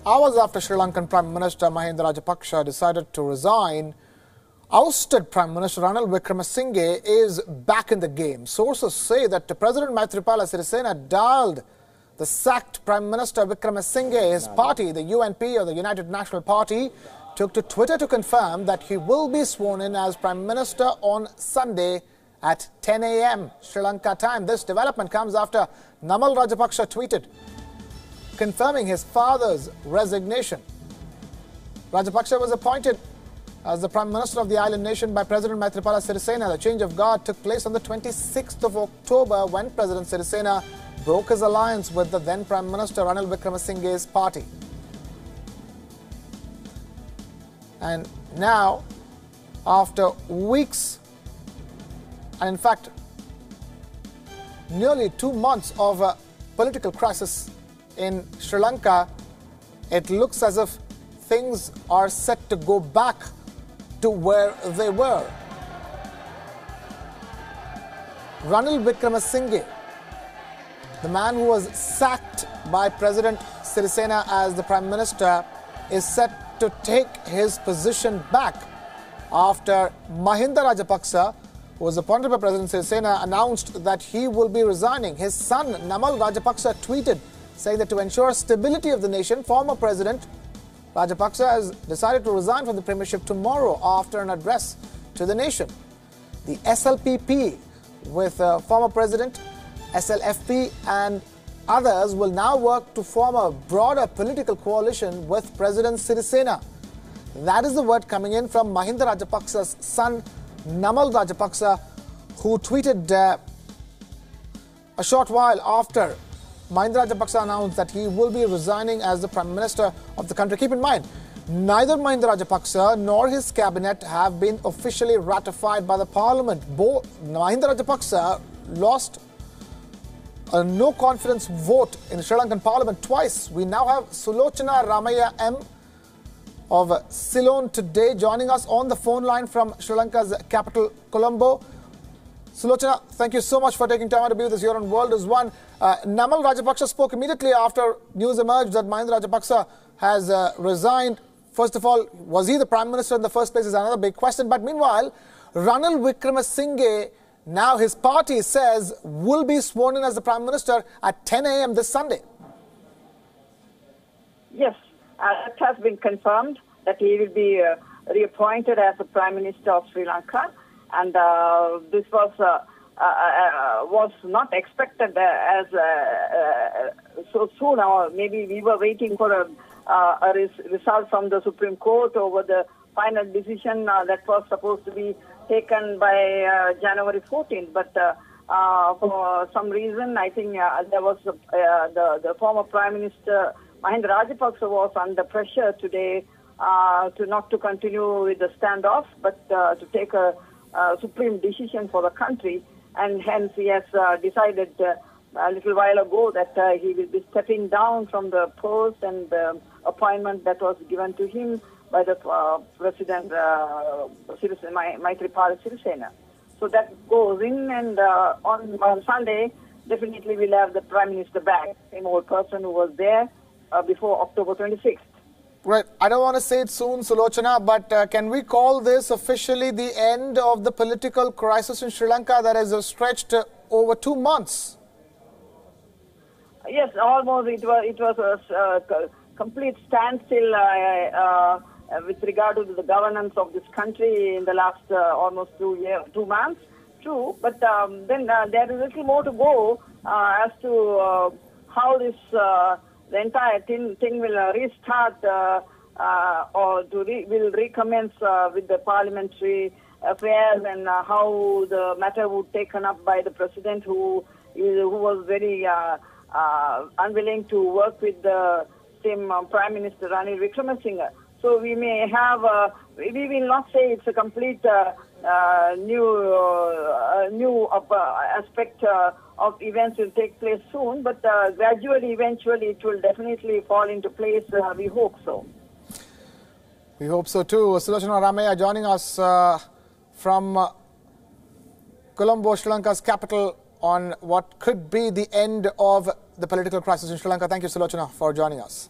Hours after Sri Lankan Prime Minister Mahinda Rajapaksa decided to resign, ousted Prime Minister Wickremesinghe is back in the game. Sources say that President Maithripala Sirisena dialed the sacked Prime Minister Wickremesinghe. His party, the UNP or the United National Party, took to Twitter to confirm that he will be sworn in as Prime Minister on Sunday at 10 a.m. Sri Lanka time. This development comes after Namal Rajapaksa tweeted confirming his father's resignation. Rajapaksa was appointed as the Prime Minister of the island nation by President Maithripala Sirisena. The change of guard took place on the 26th of October when President Sirisena broke his alliance with the then Prime Minister Wickremesinghe's party. And now, after weeks, and in fact, nearly 2 months of a political crisis in Sri Lanka, it looks as if things are set to go back to where they were. Wickremesinghe, the man who was sacked by President Sirisena as the Prime Minister, is set to take his position back after Mahinda Rajapaksa, who was appointed by President Sirisena, announced that he will be resigning. His son, Namal Rajapaksa, tweeted saying that to ensure stability of the nation, former President Rajapaksa has decided to resign from the premiership tomorrow after an address to the nation. The SLPP, with former President, SLFP and others, will now work to form a broader political coalition with President Sirisena. That is the word coming in from Mahinda Rajapaksa's son, Namal Rajapaksa, who tweeted a short while after Mahinda Rajapaksa announced that he will be resigning as the Prime Minister of the country. Keep in mind, neither Mahinda Rajapaksa nor his cabinet have been officially ratified by the Parliament. Mahinda Rajapaksa lost a no-confidence vote in the Sri Lankan Parliament twice. We now have Sulochana Ramaya M of Ceylon today joining us on the phone line from Sri Lanka's capital, Colombo. Sulochana, thank you so much for taking time out to be with us here on World is One. Namal Rajapaksa spoke immediately after news emerged that Mahinda Rajapaksa has resigned. First of all, was he the Prime Minister in the first place is another big question. But meanwhile, Wickremesinghe, now his party says, will be sworn in as the Prime Minister at 10 a.m. this Sunday. Yes, it has been confirmed that he will be reappointed as the Prime Minister of Sri Lanka. And this was not expected as so soon. Or maybe we were waiting for a result from the Supreme Court over the final decision that was supposed to be taken by January 14th. But for some reason, I think there was the former Prime Minister Mahinda Rajapaksa was under pressure today to not to continue with the standoff, but to take a supreme decision for the country, and hence he has decided a little while ago that he will be stepping down from the post and the appointment that was given to him by the President Maithripala Sirisena. So that goes in, and on Sunday, definitely we'll have the Prime Minister back, same old person who was there before October 26th. Right. I don't want to say it soon, Sulochana, but can we call this officially the end of the political crisis in Sri Lanka that has stretched over 2 months? Yes, almost. It was a complete standstill with regard to the governance of this country in the last almost 2 months. True, but then there is a little more to go as to how this the entire thing will restart or will recommence with the parliamentary affairs, and how the matter would be taken up by the president, who was very unwilling to work with the same Prime Minister Wickremesinghe. So we may have, we will not say it's a complete new aspect of events will take place soon, but gradually, eventually, it will definitely fall into place. We hope so. We hope so too. Sulochana Ramaya joining us from Colombo, Sri Lanka's capital, on what could be the end of the political crisis in Sri Lanka. Thank you, Sulochana, for joining us.